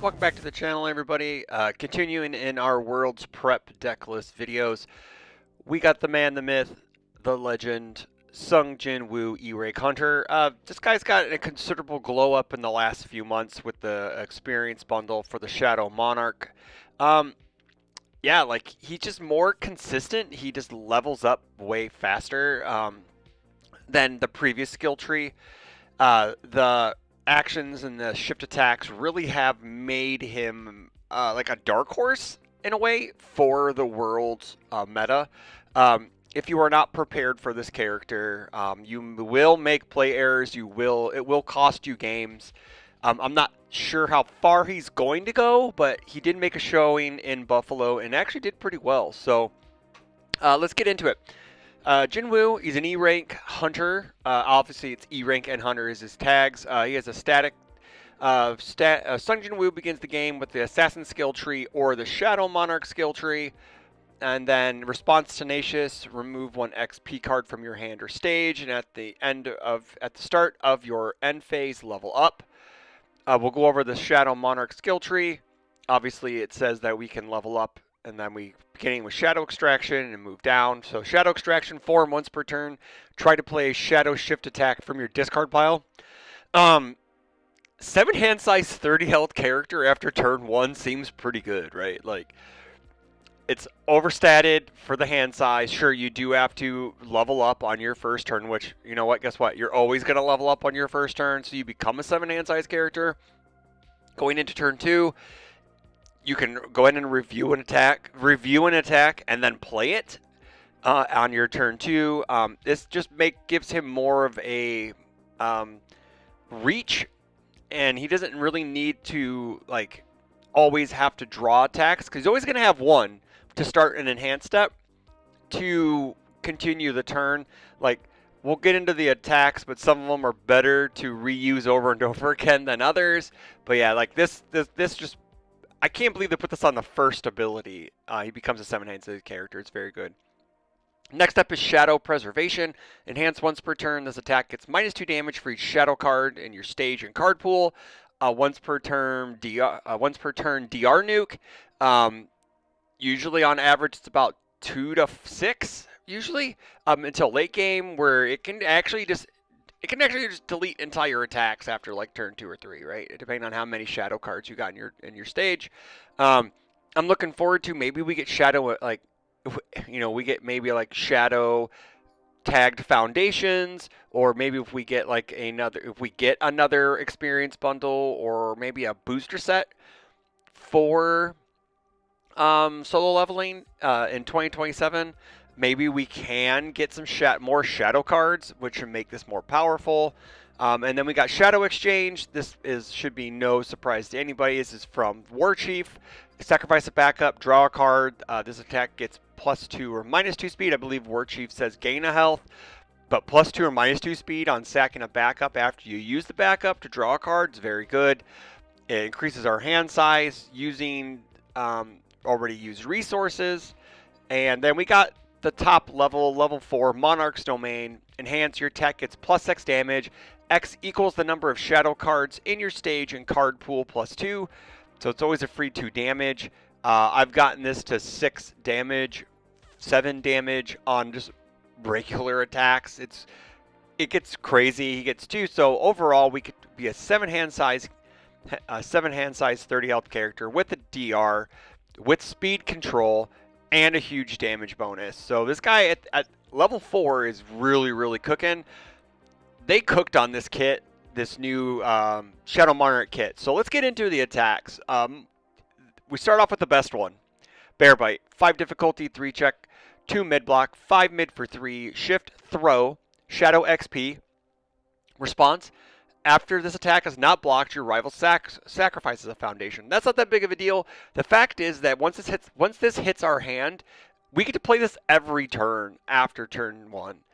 Welcome back to the channel, everybody. Continuing in our World's Prep deck list videos, we got the man, the myth, the legend, Sung Jinwoo E-Rank Hunter. This guy's got a considerable glow up in the last few months with the experience bundle for the Shadow Monarch. Yeah, like he's just more consistent. He just levels up way faster than the previous skill tree. The actions and the shift attacks really have made him like a dark horse in a way for the world's meta. If you are not prepared for this character, you will make play errors. It will cost you games. I'm not sure how far he's going to go, but he did make a showing in Buffalo and actually did pretty well. So let's get into it. Jinwoo, he's an E-Rank Hunter. Obviously, it's E-Rank and Hunter is his tags. He has a static. Sung Jinwoo begins the game with the Assassin skill tree or the Shadow Monarch skill tree. And then Response Tenacious, remove one XP card from your hand or stage. And at the start of your end phase, level up. We'll go over the Shadow Monarch skill tree. Obviously, it says that we can level up, and then we beginning with Shadow Extraction and move down. So Shadow Extraction, form once per turn. Try to play a Shadow Shift attack from your discard pile. 7 hand size, 30 health character after turn 1 seems pretty good, right? Like, it's overstated for the hand size. Sure, you do have to level up on your first turn, which, you know what, guess what? You're always going to level up on your first turn, so you become a 7 hand size character. Going into turn 2, you can go ahead and review an attack, and then play it on your turn 2. This just gives him more of a reach, and he doesn't really need to like always have to draw attacks because he's always going to have one to start an enhanced step to continue the turn. Like, we'll get into the attacks, but some of them are better to reuse over and over again than others. But yeah, like this just, I can't believe they put this on the first ability. He becomes a 7-handed character. It's very good. Next up is Shadow Preservation. Enhance once per turn. This attack gets -2 damage for each shadow card in your stage and card pool. Once per turn DR nuke. Usually on average it's about 2 to 6 usually until late game, where it can actually just delete entire attacks after like turn 2 or 3, right? Depending on how many shadow cards you got in your stage. I'm looking forward to maybe we get shadow we get maybe like shadow tagged foundations, or maybe if we get like another experience bundle, or maybe a booster set for solo leveling in 2027. Maybe we can get some more shadow cards, which would make this more powerful. And then we got Shadow Exchange. This should be no surprise to anybody. This is from War Chief. Sacrifice a backup, draw a card. This attack gets +2 or -2 speed. I believe War Chief says gain a health, but +2 or -2 speed on sacking a backup after you use the backup to draw a card is very good. It increases our hand size using already used resources. And then we got the top level 4 Monarch's Domain. Enhance, your attack gets +X damage. X equals the number of shadow cards in your stage and card pool +2. So it's always a free 2 damage. I've gotten this to 6 damage, 7 damage on just regular attacks. It gets crazy. He gets 2. So overall, we could be a 7 hand size 30 health character with a DR, with speed control, and a huge damage bonus. So this guy at level 4 is really cooking. They cooked on this kit, this new Shadow Monarch kit. So let's get into the attacks. We start off with the best one. Bear Bite. 5 difficulty, 3 check, 2 mid block, 5 mid for 3, shift, throw, Shadow XP. Response. After this attack is not blocked, your rival sacrifices a foundation. That's not that big of a deal. The fact is that once this hits our hand, we get to play this every turn after turn 1.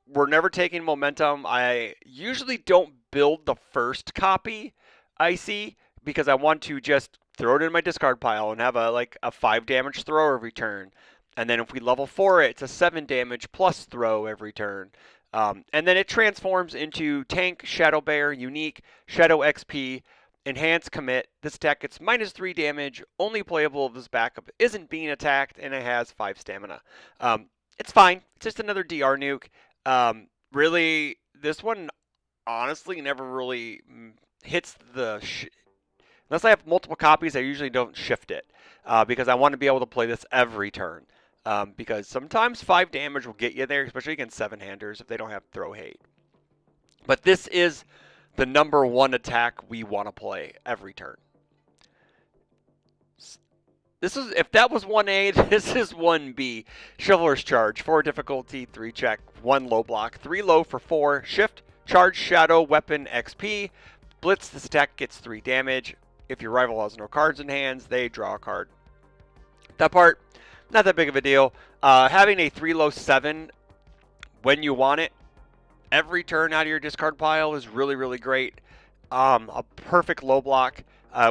We're never taking momentum. I usually don't build the first copy I see, because I want to just throw it in my discard pile and have a 5 damage throw every turn. And then if we level 4 it, it's a 7 damage plus throw every turn. And then it transforms into Tank, Shadow Bear, Unique, Shadow XP, Enhance commit. This attack gets -3 damage. Only playable if this backup isn't being attacked, and it has 5 stamina. It's fine. It's just another DR nuke. Really, this one honestly never really hits the. Unless I have multiple copies, I usually don't shift it because I want to be able to play this every turn. Because sometimes 5 damage will get you there, especially against 7-handers if they don't have throw hate. But this is the number 1 attack we want to play every turn. This is, if that was 1A, this is 1B. Chivalrous Charge, 4 difficulty, 3 check, 1 low block, 3 low for 4, shift, charge, shadow, weapon, XP. Blitz, this attack gets 3 damage. If your rival has no cards in hands, they draw a card. That part, not that big of a deal. Having a 3 low 7 when you want it, every turn out of your discard pile is really, really great. A perfect low block,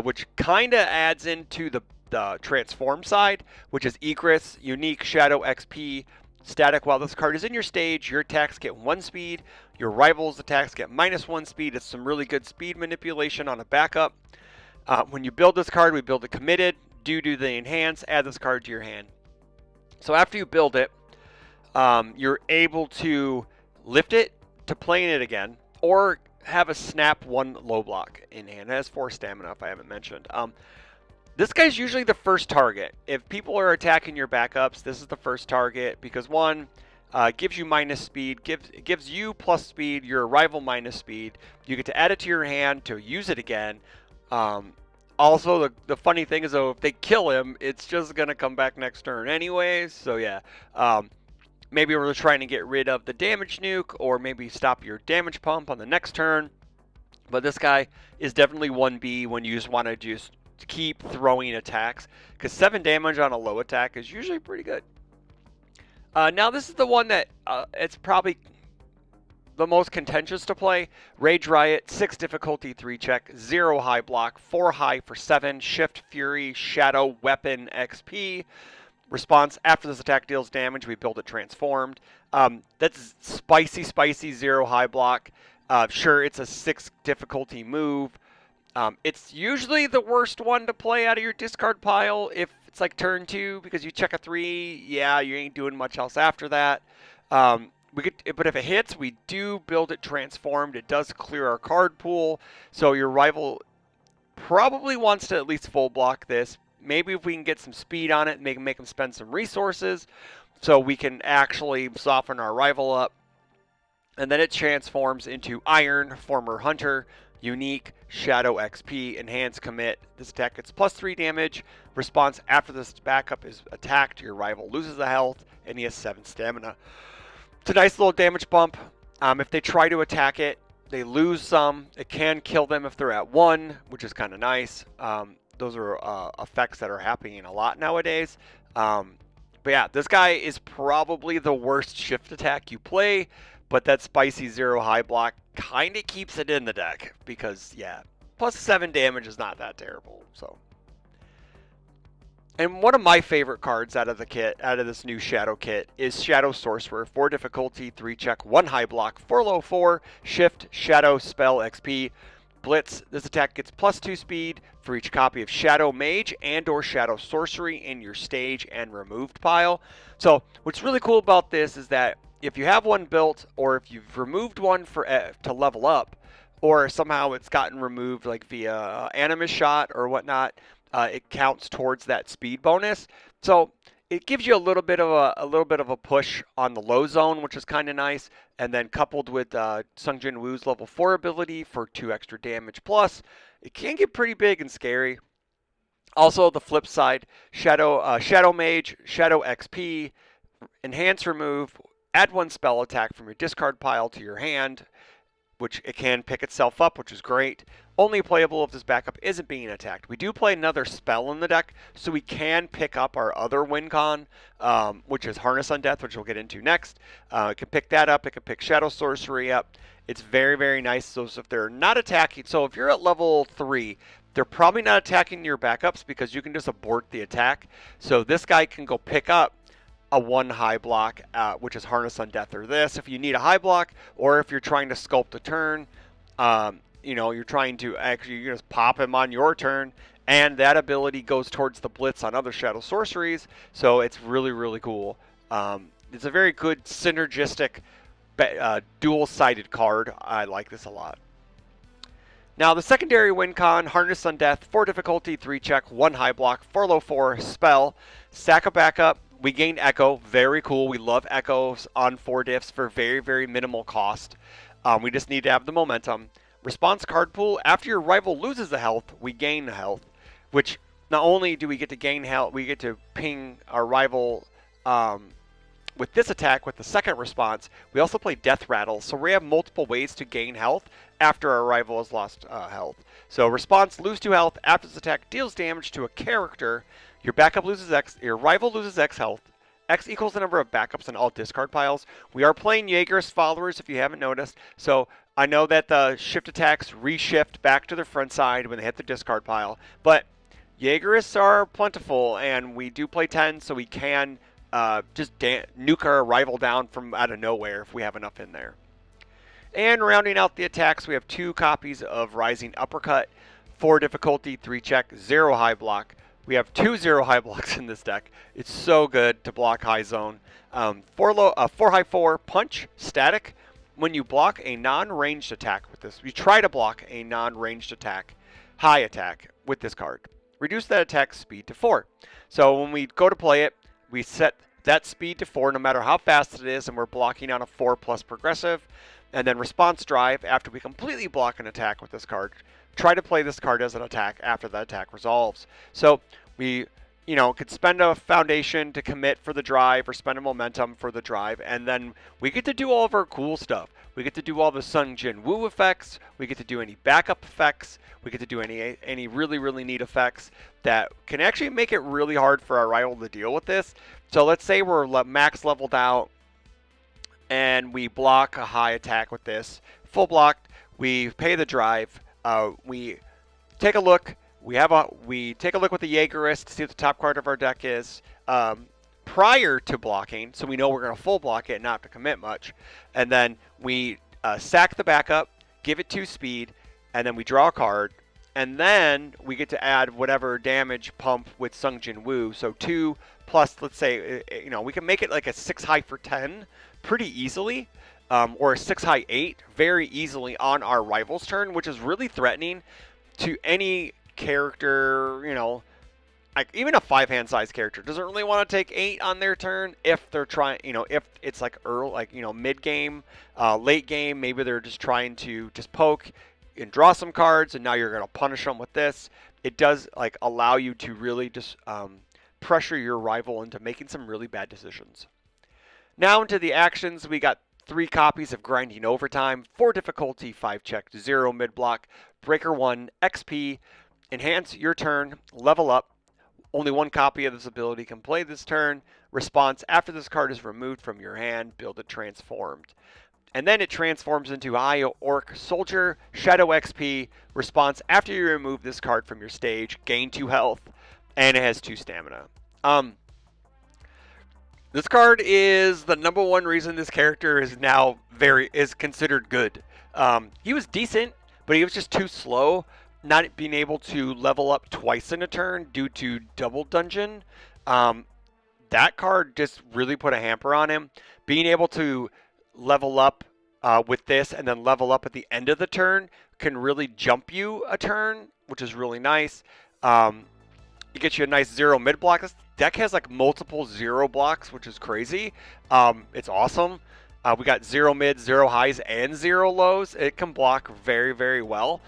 which kind of adds into the transform side, which is Egress, Unique, Shadow, XP, Static. While this card is in your stage, your attacks get 1 speed. Your rival's attacks get -1 speed. It's some really good speed manipulation on a backup. When you build this card, we build it committed. Do the enhance, add this card to your hand. So after you build it, you're able to lift it to playing it again, or have a snap 1 low block in hand. It has 4 stamina if I haven't mentioned. This guy's usually the first target. If people are attacking your backups, this is the first target because 1, gives you -speed, gives you plus speed, your rival -speed. You get to add it to your hand to use it again. Also, the funny thing is, though, if they kill him, it's just going to come back next turn anyways. So, yeah. Maybe we're trying to get rid of the damage nuke, or maybe stop your damage pump on the next turn. But this guy is definitely 1B when you just want to just keep throwing attacks, because 7 damage on a low attack is usually pretty good. Now, this is the one that it's probably the most contentious to play. Rage Riot, 6 difficulty, 3 check, 0 high block, 4 high for 7, shift, fury, shadow, weapon, XP. Response, after this attack deals damage, we build it transformed. That's spicy 0 high block. Sure, it's a 6 difficulty move. It's usually the worst one to play out of your discard pile if it's like turn 2, because you check a 3, yeah, you ain't doing much else after that. But if it hits, we do build it transformed. It does clear our card pool, so your rival probably wants to at least full block this. Maybe if we can get some speed on it, make them spend some resources, so we can actually soften our rival up. And then it transforms into Iron, Former Hunter, Unique, Shadow, XP, Enhance, Commit. This attack gets +3 damage. Response, after this backup is attacked, your rival loses a health, and he has 7 stamina. It's a nice little damage bump. If they try to attack it, they lose some. It can kill them if they're at 1, which is kind of nice. Those are effects that are happening a lot nowadays. But yeah, this guy is probably the worst shift attack you play, but that spicy 0 high block kind of keeps it in the deck because, yeah, +7 damage is not that terrible. So, and one of my favorite cards out of the kit, out of this new Shadow kit, is Shadow Sorcerer. 4 difficulty, 3 check, 1 high block, 4 low, 4, shift, shadow, spell, XP. Blitz, this attack gets +2 speed for each copy of Shadow Mage and or Shadow Sorcery in your stage and removed pile. So what's really cool about this is that if you have one built, or if you've removed one for to level up, or somehow it's gotten removed like via Animus Shot or whatnot, it counts towards that speed bonus. So it gives you a little bit of a push on the low zone, which is kind of nice. And then coupled with Sung Jinwoo's level 4 ability for 2 extra damage plus, it can get pretty big and scary. Also, the flip side, Shadow Mage, Shadow XP, Enhance Remove, add 1 spell attack from your discard pile to your hand, which it can pick itself up, which is great. Only playable if this backup isn't being attacked. We do play another spell in the deck, so we can pick up our other win con, which is Harness on Death, which we'll get into next. It can pick that up. It can pick Shadow Sorcery up. It's very, very nice. So if they're not attacking, so if you're at level 3, they're probably not attacking your backups because you can just abort the attack. So this guy can go pick up a 1 high block, which is Harness on Death or this, if you need a high block, or if you're trying to sculpt a turn. you're trying to actually just pop him on your turn, and that ability goes towards the blitz on other shadow sorceries. So it's really, really cool. It's a very good synergistic dual-sided card. I like this a lot. Now, the secondary win con, Harness Undeath, 4 difficulty, 3 check, 1 high block, 4 low 4, spell, sack a backup. We gain Echo, very cool. We love Echoes on 4 diffs for very, very minimal cost. We just need to have the momentum. Response card pool, after your rival loses a health, we gain health, which not only do we get to gain health, we get to ping our rival with this attack, with the second response. We also play Death Rattle, so we have multiple ways to gain health after our rival has lost health. So response, lose 2 health. After this attack deals damage to a character, your backup loses X, your rival loses X health. X equals the number of backups in all discard piles. We are playing Jaeger's followers, if you haven't noticed. So I know that the shift attacks reshift back to their front side when they hit the discard pile, but Jaegerists are plentiful, and we do play 10, so we can just nuke our rival down from out of nowhere if we have enough in there. And rounding out the attacks, we have 2 copies of Rising Uppercut, 4 difficulty, 3 check, 0 high block. We have 2 0 high blocks in this deck. It's so good to block high zone. 4 high 4 punch, static. When you block a non-ranged attack with this, you try to block a non-ranged attack, high attack with this card. Reduce that attack speed to 4. So when we go to play it, we set that speed to 4 no matter how fast it is, and we're blocking on a 4+ progressive. And then response drive, after we completely block an attack with this card, try to play this card as an attack after the attack resolves. So we could spend a foundation to commit for the drive, or spend a momentum for the drive, and then we get to do all of our cool stuff. We get to do all the Sung Jinwoo effects, we get to do any backup effects, we get to do any really, really neat effects that can actually make it really hard for our rival to deal with this. So let's say we're max leveled out, and we block a high attack with this. Full blocked, we pay the drive, we take a look. We take a look with the Jaegerist to see what the top card of our deck is prior to blocking, so we know we're going to full block it and not have to commit much. And then we sack the backup, give it 2 speed, and then we draw a card. And then we get to add whatever damage pump with Sung Jinwoo. So 2 plus, let's say, we can make it like a 6 high for 10 pretty easily, or a 6 high 8 very easily on our rival's turn, which is really threatening to any character, like even a 5-hand size character doesn't really want to take 8 on their turn if they're trying, if it's like early, like, mid game, late game, maybe they're just trying to just poke and draw some cards, and now you're going to punish them with this. It does like allow you to really just pressure your rival into making some really bad decisions. Now into the actions, we got 3 copies of Grinding Overtime, 4 difficulty, 5 check, 0 mid block, Breaker 1, XP, enhance your turn, level up. Only 1 copy of this ability can play this turn. Response, after this card is removed from your hand, build it transformed. And then it transforms into Orc Soldier, Shadow XP. Response, after you remove this card from your stage, gain 2 health, and it has 2 stamina. This card is the #1 reason this character is now is considered good. He was decent, but he was just too slow, not being able to level up twice in a turn due to double dungeon. That card just really put a hamper on him. Being able to level up with this and then level up at the end of the turn can really jump you a turn, which is really nice. It gets you a nice 0 mid block. This deck has like multiple 0 blocks, which is crazy. It's awesome. We got 0 mids, 0 highs, and 0 lows. It can block very, very well.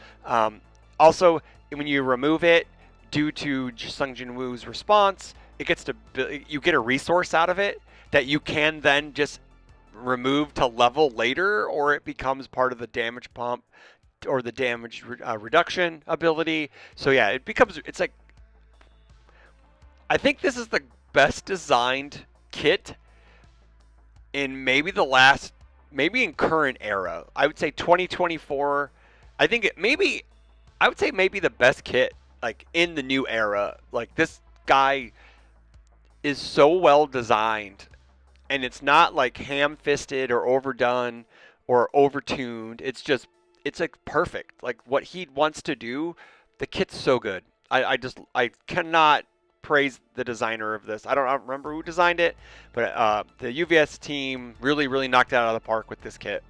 Also, when you remove it, due to Sung Jinwoo's response, you get a resource out of it that you can then just remove to level later, or it becomes part of the damage pump or the damage reduction ability. So yeah, it's like, I think this is the best designed kit in maybe in current era. I would say 2024. I would say maybe the best kit like in the new era. Like, this guy is so well designed, and it's not like ham-fisted or overdone or overtuned. It's just it's like perfect. Like what he wants to do, the kit's so good. I cannot praise the designer of this. I don't remember who designed it, but the UVS team really knocked it out of the park with this kit.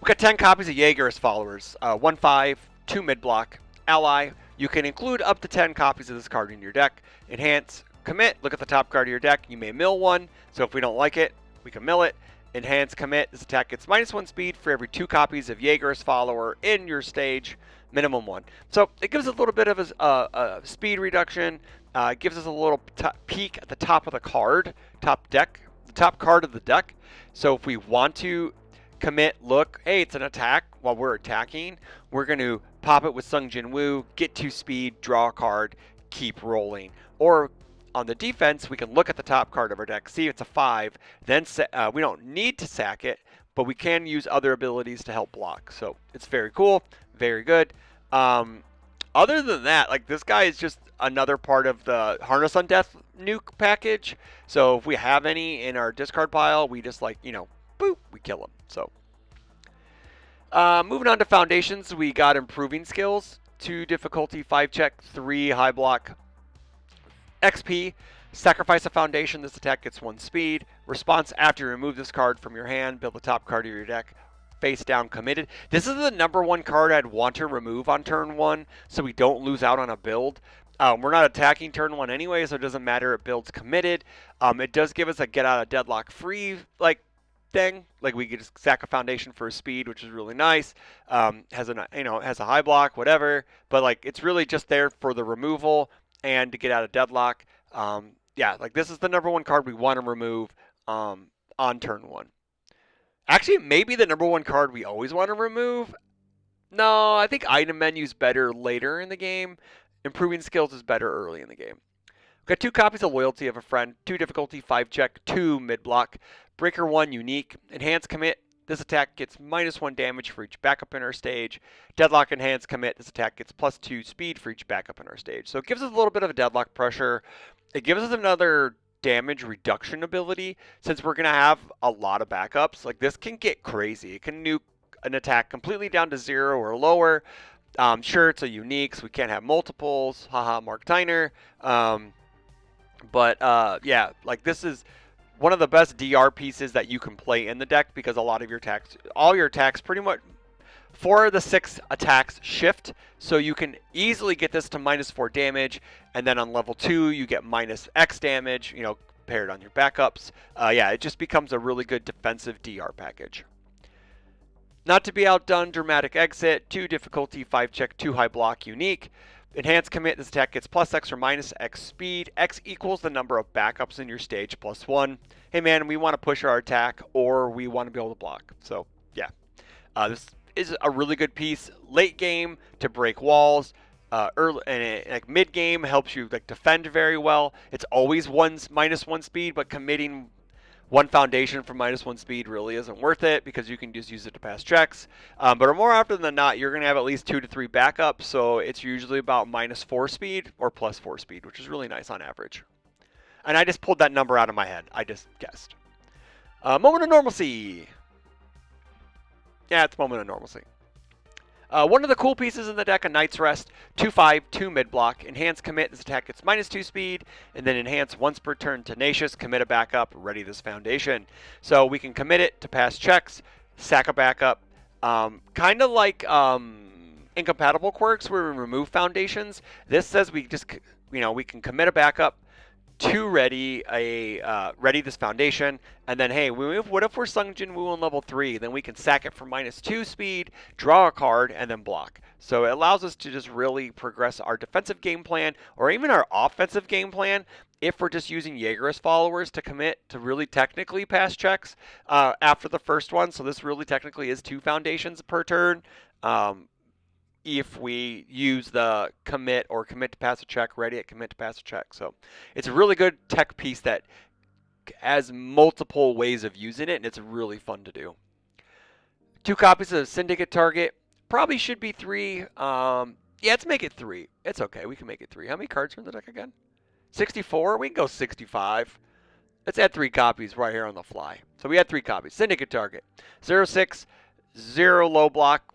We've got 10 copies of Jaeger as followers. 1/5, 2 mid-block, ally. You can include up to 10 copies of this card in your deck. Enhance, commit, look at the top card of your deck. You may mill one, so if we don't like it, we can mill it. Enhance, commit, this attack gets -1 speed for every 2 copies of Jaeger as follower in your stage, minimum 1. So it gives us a little bit of a speed reduction. It gives us a little peek at the top of the card, top deck, the top card of the deck. So if we want to commit, look, hey, it's an attack while we're attacking, we're going to pop it with Sung Jinwoo, get 2 speed, draw a card, keep rolling. Or on the defense, we can look at the top card of our deck, see it's a 5, then we don't need to sack it, but we can use other abilities to help block. So it's very cool, very good. Other than that, like this guy is just another part of the Harness on Death nuke package. So if we have any in our discard pile, we just like, boop, we kill them. So moving on to foundations, we got improving skills, 2 difficulty, 5 check, 3 high block, XP. Sacrifice a foundation. This attack gets 1 speed. Response after you remove this card from your hand, build the top card of your deck. Face down, committed. This is the #1 card I'd want to remove on turn 1, so we don't lose out on a build. We're not attacking turn 1 anyway, so it doesn't matter. It builds committed. It does give us a get out of deadlock free thing. Like we could just sack a foundation for a speed, which is really nice. Has a high block, whatever. But like it's really just there for the removal and to get out of deadlock. Yeah, like this is the #1 card we want to remove on turn 1. Actually, maybe the #1 card we always want to remove. No, I think item menu's better later in the game. Improving skills is better early in the game. We've got 2 copies of Loyalty of a Friend, 2 difficulty, 5 check, 2 mid block. Breaker 1 unique. Enhance, commit. This attack gets -1 damage for each backup in our stage. Deadlock, enhance, commit. This attack gets +2 speed for each backup in our stage. So it gives us a little bit of a deadlock pressure. It gives us another damage reduction ability since we're going to have a lot of backups. Like this can get crazy. It can nuke an attack completely down to 0 or lower. Sure, it's a unique, so we can't have multiples. Haha, Mark Tyner. Yeah, like this is one of the best DR pieces that you can play in the deck because a lot of your attacks, all your attacks pretty much 4 of the 6 attacks shift, so you can easily get this to -4 damage, and then on level 2 you get -X damage, paired on your backups. Yeah, it just becomes a really good defensive DR package. Not to be outdone, dramatic exit, 2 difficulty, 5 check, 2 high block, unique. Enhance, commit, this attack gets +X or -X speed. X equals the number of backups in your stage +1. Hey man, we want to push our attack or we want to be able to block. So yeah, this is a really good piece. Late game to break walls. Early and mid game helps you defend very well. It's always -1 speed, but committing 1 foundation for -1 speed really isn't worth it because you can just use it to pass checks. But more often than not, you're going to have at least 2 to 3 backups, so it's usually about -4 speed or +4 speed, which is really nice on average. And I just pulled that number out of my head. I just guessed. Moment of normalcy. Yeah, it's moment of normalcy. One of the cool pieces in the deck, a Knight's Rest, 2/5, 2 mid block. Enhance, commit, this attack gets -2 speed, and then enhance once per turn, Tenacious, commit a backup, ready this foundation. So we can commit it to pass checks, sack a backup, kind of like incompatible quirks where we remove foundations. This says we just, we can commit a backup to ready this foundation, and then hey, what if we're Sung Jinwoo on level 3? Then we can sack it for -2 speed, draw a card, and then block. So it allows us to just really progress our defensive game plan or even our offensive game plan if we're just using Jaeger as followers to commit to really technically pass checks after the first one. So this really technically is 2 foundations per turn. If we use the commit or commit to pass a check, ready it, commit to pass a check. So it's a really good tech piece that has multiple ways of using it, and it's really fun to do. 2 copies of Syndicate Target. Probably should be 3. Yeah, let's make it 3. It's okay. We can make it 3. How many cards are in the deck again? 64? We can go 65. Let's add 3 copies right here on the fly. So we had 3 copies. Syndicate Target. 06. 0 low block.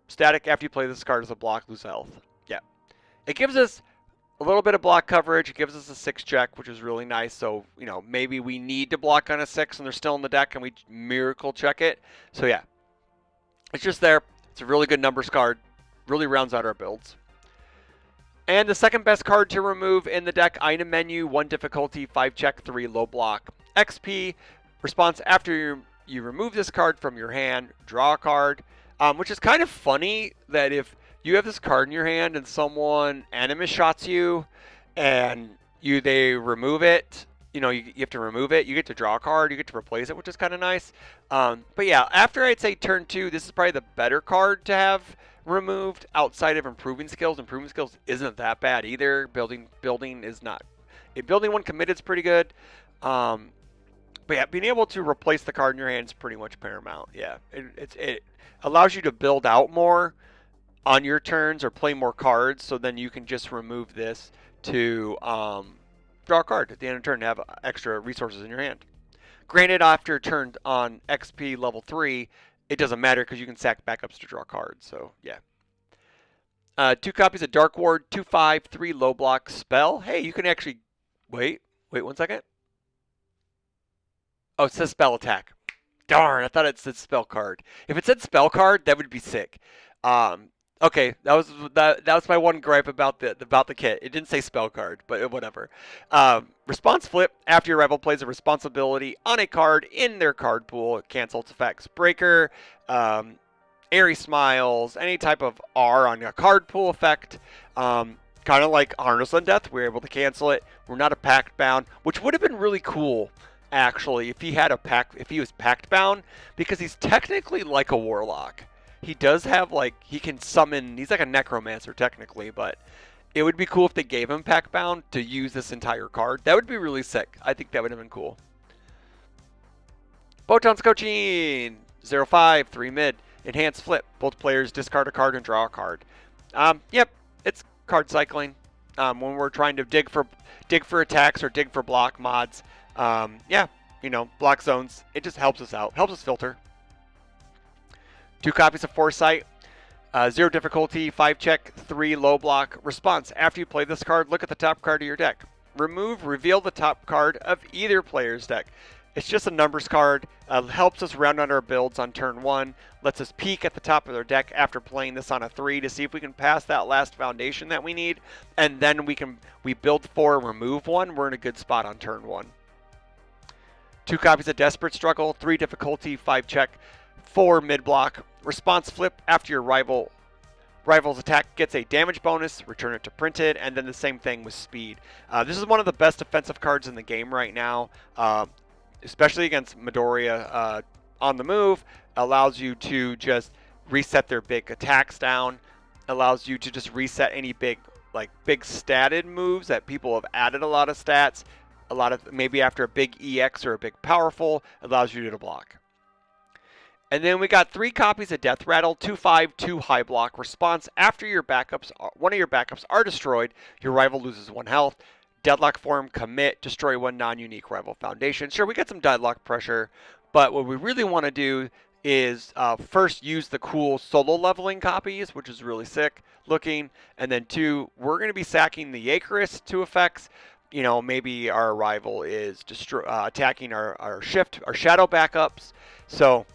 Static after you play this card as a block, lose health. Yeah. It gives us a little bit of block coverage. It gives us a 6 check, which is really nice. So, maybe we need to block on a 6 and they're still in the deck and we miracle check it. So, yeah. It's just there. It's a really good numbers card. Really rounds out our builds. And the second best card to remove in the deck, item menu, 1 difficulty, 5 check, 3 low block. XP, response after you remove this card from your hand, draw a card. Which is kind of funny that if you have this card in your hand and someone animus shots you and they remove it, you have to remove it, you get to draw a card, you get to replace it, which is kind of nice. But yeah, after I'd say turn 2, this is probably the better card to have removed outside of improving skills. Improving skills isn't that bad either. Building is not. Building 1 committed is pretty good. But yeah, being able to replace the card in your hand is pretty much paramount. Yeah, it allows you to build out more on your turns or play more cards, so then you can just remove this to draw a card at the end of the turn to have extra resources in your hand. Granted, after turn on XP level 3, it doesn't matter because you can sack backups to draw cards. So yeah. 2 copies of Dark Ward, 2/5, 3 low block spell. Hey, you can actually wait 1 second. Oh, it says spell attack. Darn, I thought it said spell card. If it said spell card, that would be sick. Okay, that was my one gripe about the kit. It didn't say spell card, but whatever. Response flip. After your rival plays a responsibility on a card in their card pool, it cancels effects. Breaker, airy smiles, any type of R on a card pool effect. Kind of like Harness on Death, we're able to cancel it. We're not a pact bound, which would have been really cool. Actually, if he was pact bound, because he's technically like a warlock. He does have he can summon. He's like a necromancer technically, but it would be cool if they gave him pact bound to use this entire card. That would be really sick. I think that would have been cool. Botan's coaching 0/5, 3 mid, enhanced flip. Both players discard a card and draw a card. Yep, it's card cycling. When we're trying to dig for attacks or dig for block mods. Yeah, block zones. It just helps us out. Helps us filter. 2 copies of Foresight. 0 difficulty, 5 check, 3 low block. Response. After you play this card, look at the top card of your deck. Reveal the top card of either player's deck. It's just a numbers card. Helps us round out our builds on turn 1. Lets us peek at the top of their deck after playing this on a 3 to see if we can pass that last foundation that we need. And then we build 4, remove 1. We're in a good spot on turn 1. 2 copies of Desperate Struggle, 3 difficulty, 5 check, 4 mid block. Response flip. After your rival's attack gets a damage bonus, return it to printed, and then the same thing with speed. This is one of the best defensive cards in the game right now, especially against Midoriya on the move. Allows you to just reset their big attacks down. Allows you to just reset any big statted moves that people have added a lot of stats. Maybe after a big EX or a big powerful, allows you to block. And then we got 3 copies of Death Rattle, 2/5, 2 high block. Response. After one of your backups are destroyed, your rival loses 1 health. Deadlock form, commit, destroy 1 non-unique rival foundation. Sure, we got some deadlock pressure, but what we really want to do is first use the cool solo leveling copies, which is really sick looking. And then 2, we're going to be sacking the Icarus to effects. Maybe our rival is attacking our shadow backups. So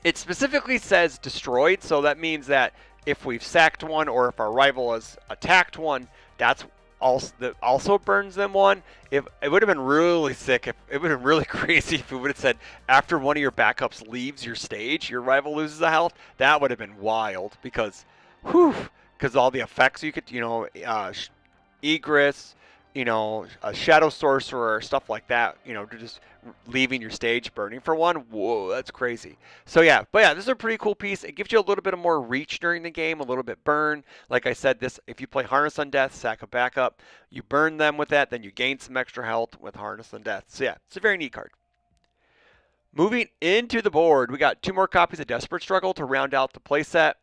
it specifically says destroyed, so that means that if we've sacked 1 or if our rival has attacked 1, that also burns them 1. It would have been really sick. It would have been really crazy if it would have said after one of your backups leaves your stage, your rival loses a health. That would have been wild because all the effects you could, Egress, a Shadow Sorcerer, stuff like that, just leaving your stage, burning for 1. Whoa, that's crazy. So yeah, this is a pretty cool piece. It gives you a little bit of more reach during the game, a little bit burn. Like I said, if you play Harness on Death, sack a backup, you burn them with that, then you gain some extra health with Harness on Death. So yeah, it's a very neat card. Moving into the board, we got 2 more copies of Desperate Struggle to round out the playset.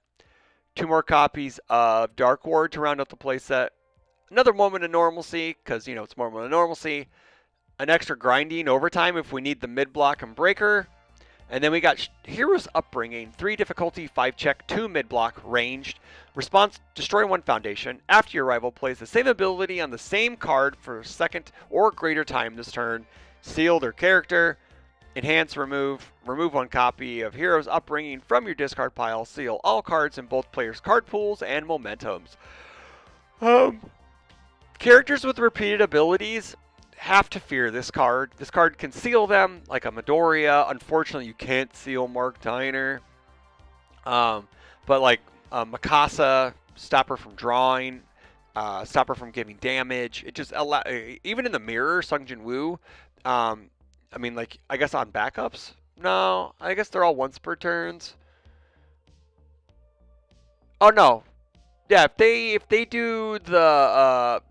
2 more copies of Dark Ward to round out the playset. Another Moment of Normalcy, because, it's Moment of Normalcy. An extra grinding overtime if we need the mid block and breaker. And then we got Hero's Upbringing, 3 difficulty, 5 check, 2 mid block, ranged. Response, destroy 1 foundation. After your rival plays the same ability on the same card for a second or greater time this turn, seal their character. Enhance, remove 1 copy of Hero's Upbringing from your discard pile. Seal all cards in both players' card pools and momentums. Characters with repeated abilities have to fear this card. This card can seal them, like a Midoriya. Unfortunately, you can't seal Mark Tyner. But like Mikasa, stop her from drawing, stop her from giving damage. It just even in the mirror, Sung Jinwoo. I mean, like, I guess on backups? No, I guess they're all once per turns. Oh no, yeah. If they do the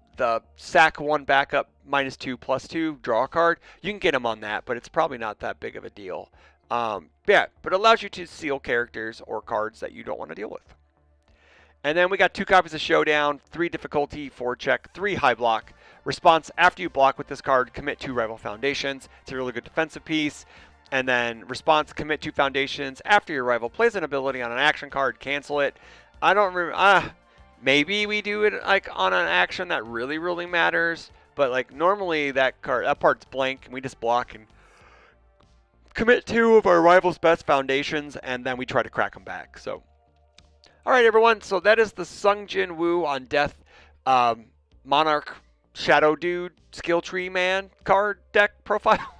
sack 1 backup -2/+2 draw a card, you can get them on that, but it's probably not that big of a deal. Yeah, but it allows you to seal characters or cards that you don't want to deal with. And then we got 2 copies of Showdown, 3 difficulty, 4 check, 3 high block. Response, after you block with this card, commit 2 rival foundations. It's a really good defensive piece. And then response, commit 2 foundations. After your rival plays an ability on an action card, cancel it. I don't remember. Maybe we do it like on an action that really matters. But like normally that part's blank and we just block and commit 2 of our rival's best foundations and then we try to crack them back. So, all right, everyone. So that is the Sung Jinwoo on Death Monarch Shadow Dude Skill Tree Man card deck profile.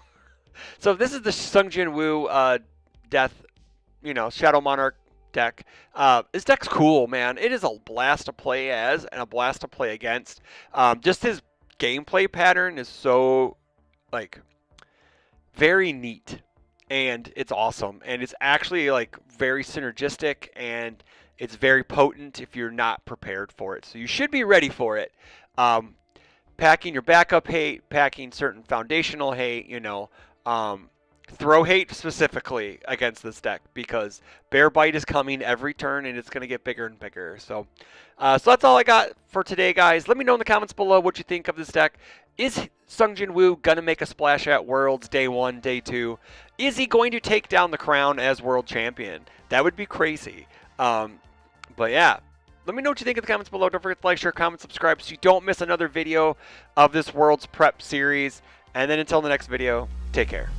So this is the Sung Jinwoo Death, Shadow Monarch deck. This deck's cool, man. It is a blast to play as and a blast to play against. Just his gameplay pattern is so, like, very neat. And it's awesome. And it's actually, like, very synergistic. And it's very potent if you're not prepared for it. So you should be ready for it. Packing your backup hate, packing certain foundational hate, throw hate specifically against this deck because Bear Bite is coming every turn and it's going to get bigger and bigger. So that's all I got for today, guys. Let me know in the comments below what you think of this deck. Is Sung Jinwoo going to make a splash at Worlds Day 1, Day 2? Is he going to take down the crown as World Champion? That would be crazy. But yeah. Let me know what you think in the comments below. Don't forget to like, share, comment, subscribe so you don't miss another video of this Worlds Prep series. And then until the next video, take care.